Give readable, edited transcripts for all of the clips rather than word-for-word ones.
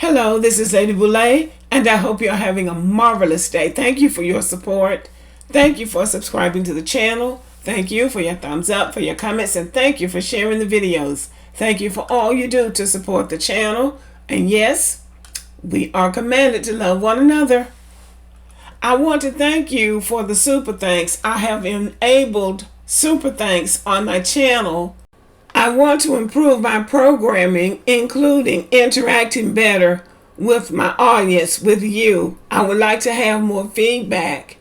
Hello, this is Lady Boulay, and I hope you're having a marvelous day. Thank you for your support. Thank you for subscribing to the channel. Thank you for your thumbs up, for your comments, and thank you for sharing the videos. Thank you for all you do to support the channel. And yes, we are commanded to love one another. I want to thank you for the super thanks. I have enabled super thanks on my channel. I want to improve my programming, including interacting better with my audience, with you. I would like to have more feedback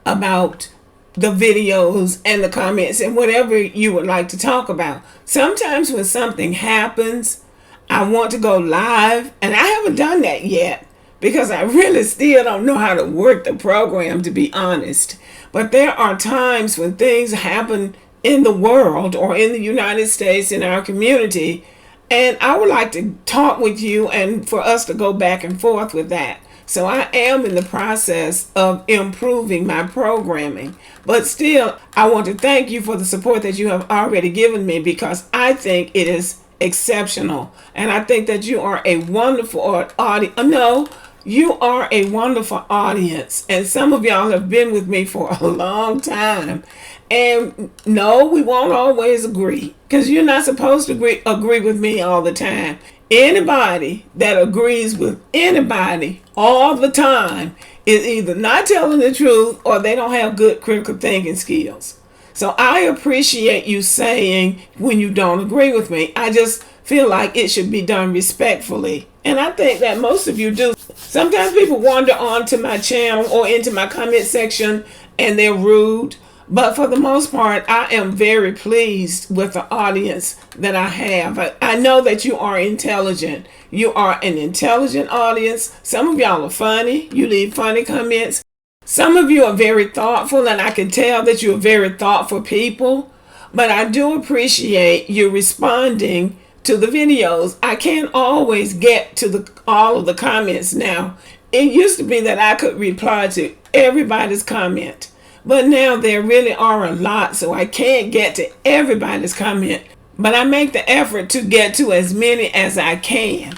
about the videos and the comments and whatever you would like to talk about. Sometimes when something happens, I want to go live, and I haven't done that yet because I really still don't know how to work the program, to be honest. But there are times when things happen in the world or in the United States, in our community, and I would like to talk with you and for us to go back and forth with that. So I am in the process of improving my programming, but still I want to thank you for the support that you have already given me, because I think it is exceptional, and I think that you are a wonderful audience. No, you are a wonderful audience, and some of y'all have been with me for a long time. And no, we won't always agree, because you're not supposed to agree with me all the time. Anybody that agrees with anybody all the time is either not telling the truth or they don't have good critical thinking skills. So I appreciate you saying when you don't agree with me. I just feel like it should be done respectfully. And I think that most of you do. Sometimes people wander onto my channel or into my comment section and they're rude. But for the most part, I am very pleased with the audience that I have. I know that you are intelligent. You are an intelligent audience. Some of y'all are funny. You leave funny comments. Some of you are very thoughtful, and I can tell that you are very thoughtful people. But I do appreciate you responding to the videos. I can't always get to all of the comments now. It used to be that I could reply to everybody's comment. But now there really are a lot, so I can't get to everybody's comment. But I make the effort to get to as many as I can.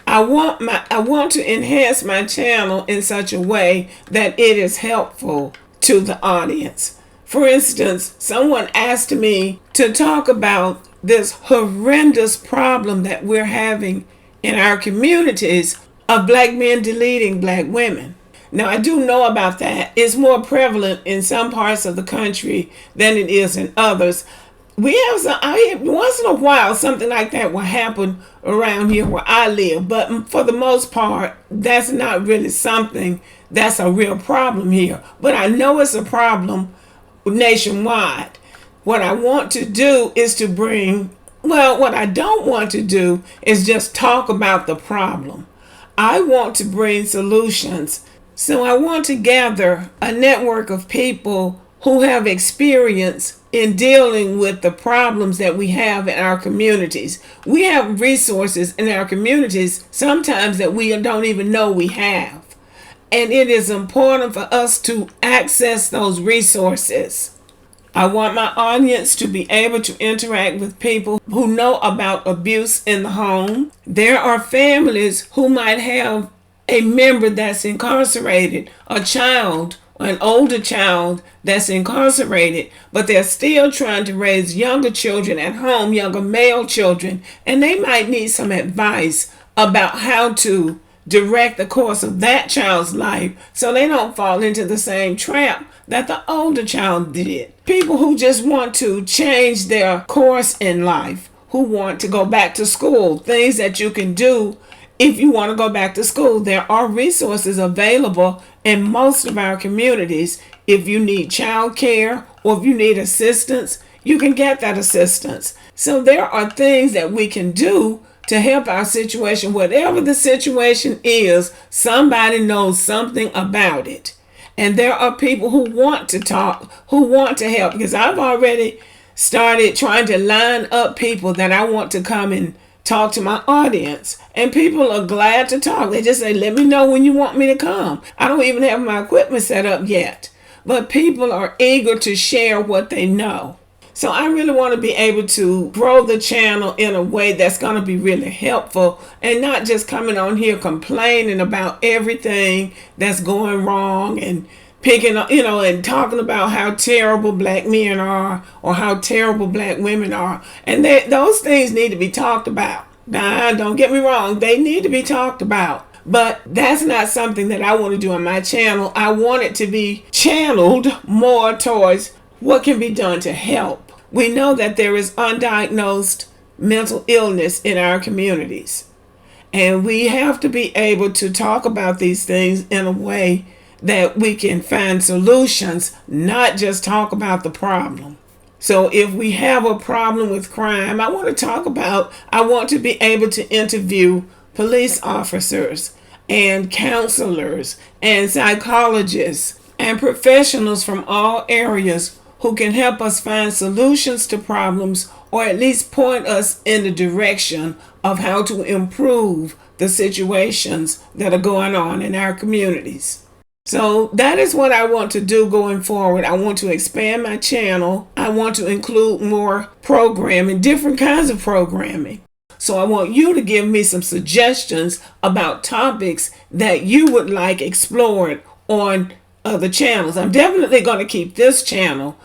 I want to enhance my channel in such a way that it is helpful to the audience. For instance, someone asked me to talk about this horrendous problem that we're having in our communities of black men deleting black women. Now, I do know about that. It's more prevalent in some parts of the country than it is in others. We have once in a while something like that will happen around here where I live, but for the most part, that's not really something that's a real problem here. But I know it's a problem nationwide. What I want to do is to what I don't want to do is just talk about the problem. I want to bring solutions. So I want to gather a network of people who have experience in dealing with the problems that we have in our communities. We have resources in our communities sometimes that we don't even know we have. And it is important for us to access those resources. I want my audience to be able to interact with people who know about abuse in the home. There are families who might have a member that's incarcerated, a child, an older child that's incarcerated, but they're still trying to raise younger children at home, younger male children, and they might need some advice about how to direct the course of that child's life so they don't fall into the same trap that the older child did. People who just want to change their course in life, who want to go back to school, things that you can do. If you want to go back to school, there are resources available in most of our communities. If you need child care or if you need assistance, you can get that assistance. So there are things that we can do to help our situation. Whatever the situation is, somebody knows something about it. And there are people who want to talk, who want to help, because I've already started trying to line up people that I want to come and talk to my audience, and people are glad to talk. They just say, let me know when you want me to come. I don't even have my equipment set up yet, but people are eager to share what they know. So I really want to be able to grow the channel in a way that's going to be really helpful, and not just coming on here complaining about everything that's going wrong and picking up, and talking about how terrible black men are or how terrible black women are. And those things need to be talked about. Now, don't get me wrong, they need to be talked about. But that's not something that I want to do on my channel. I want it to be channeled more towards what can be done to help. We know that there is undiagnosed mental illness in our communities. And we have to be able to talk about these things in a way that we can find solutions, not just talk about the problem. So if we have a problem with crime, I want to be able to interview police officers and counselors and psychologists and professionals from all areas who can help us find solutions to problems, or at least point us in the direction of how to improve the situations that are going on in our communities. So that is what I want to do going forward. I want to expand my channel. I want to include more programming, different kinds of programming. So I want you to give me some suggestions about topics that you would like explored on other channels. I'm definitely going to keep this channel,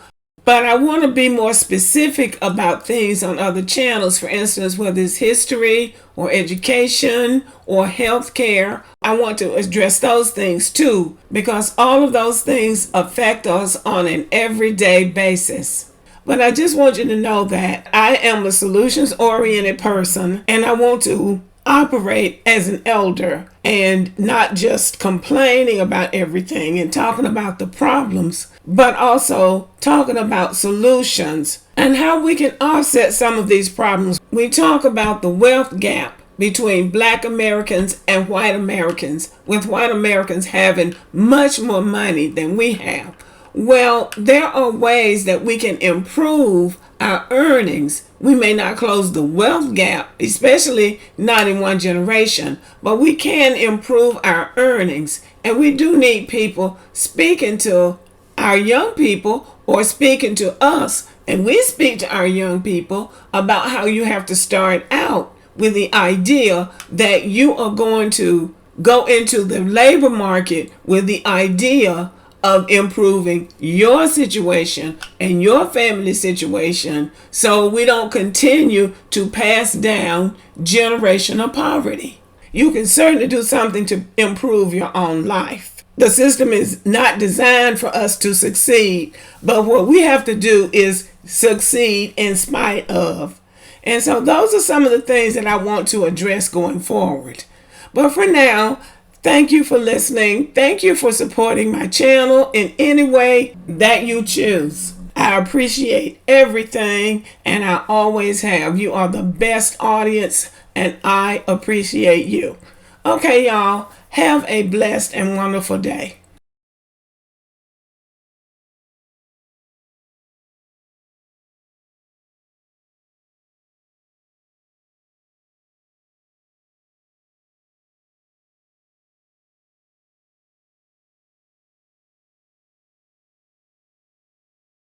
but I want to be more specific about things on other channels. For instance, whether it's history or education or healthcare, I want to address those things too, because all of those things affect us on an everyday basis. But I just want you to know that I am a solutions-oriented person, and I want to operate as an elder and not just complaining about everything and talking about the problems, but also talking about solutions and how we can offset some of these problems. We talk about the wealth gap between Black Americans and white Americans, with white Americans having much more money than we have. Well, there are ways that we can improve our earnings. We may not close the wealth gap, especially not in one generation, but we can improve our earnings. And we do need people speaking to our young people or speaking to us. And we speak to our young people about how you have to start out with the idea that you are going to go into the labor market with the idea of improving your situation and your family situation, so we don't continue to pass down generational poverty. You can certainly do something to improve your own life. The system is not designed for us to succeed, but what we have to do is succeed in spite of. And so those are some of the things that I want to address going forward. But for now, thank you for listening. Thank you for supporting my channel in any way that you choose. I appreciate everything, and I always have. You are the best audience, and I appreciate you. Okay, y'all, have a blessed and wonderful day.